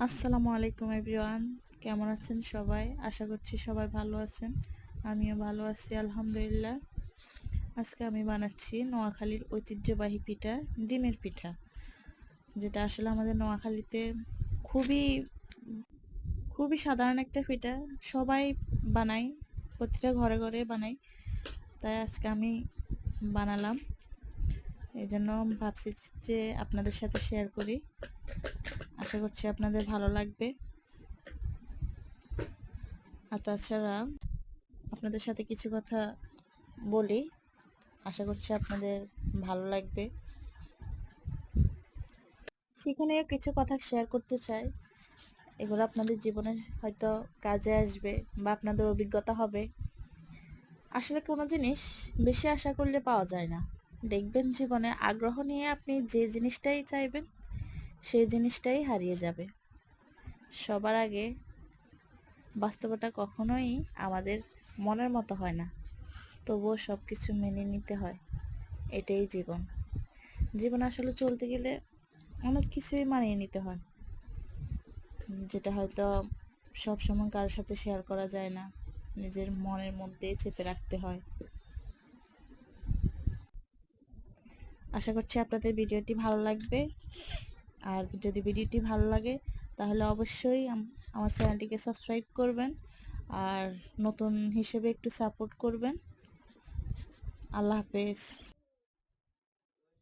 আসসালামু আলাইকুম এভরিওয়ান, কেমন আছেন সবাই? আশা করছি সবাই ভালো আছেন। আমিও ভালো আছি আলহামদুলিল্লাহ। আজকে আমি বানাচ্ছি নোয়াখালীর ঐতিহ্যবাহী পিঠা, ডিমের পিঠা, যেটা আসলে আমাদের নোয়াখালীতে খুবই খুবই সাধারণ একটা পিঠা। সবাই বানায়, প্রতিটা ঘরে ঘরে বানায়। তাই আজকে আমি বানালাম, এই জন্য ভাবছি যে আপনাদের সাথে শেয়ার করি। আশা করছি আপনাদের ভালো লাগবে। আর তাছাড়া আপনাদের সাথে কিছু কথা বলি, আশা করছি আপনাদের ভালো লাগবে। সেখানে কিছু কথা শেয়ার করতে চাই, এগুলো আপনাদের জীবনে হয়তো কাজে আসবে বা আপনাদের অভিজ্ঞতা হবে। আসলে কোনো জিনিস বেশি আশা করলে পাওয়া যায় না। দেখবেন জীবনে আগ্রহ নিয়ে আপনি যে জিনিসটাই চাইবেন সেই জিনিসটাই হারিয়ে যাবে। সবার আগে বাস্তবতা কখনোই আমাদের মনের মতো হয় না, তবুও সব কিছু মেনে নিতে হয়। এটাই জীবন। জীবন আসলে চলতে গেলে অনেক কিছুই মানিয়ে নিতে হয়, যেটা হয়তো সব সময় কারোর সাথে শেয়ার করা যায় না, নিজের মনের মধ্যেই চেপে রাখতে হয়। আশা করছি আপনাদের ভিডিওটি ভালো লাগবে। আর যদি ভিডিওটি ভালো লাগে তাহলে অবশ্যই আমার চ্যানেলটিকে সাবস্ক্রাইব করবেন, আর নতুন হিসেবে একটু সাপোর্ট করবেন। আল্লাহ হাফেজ।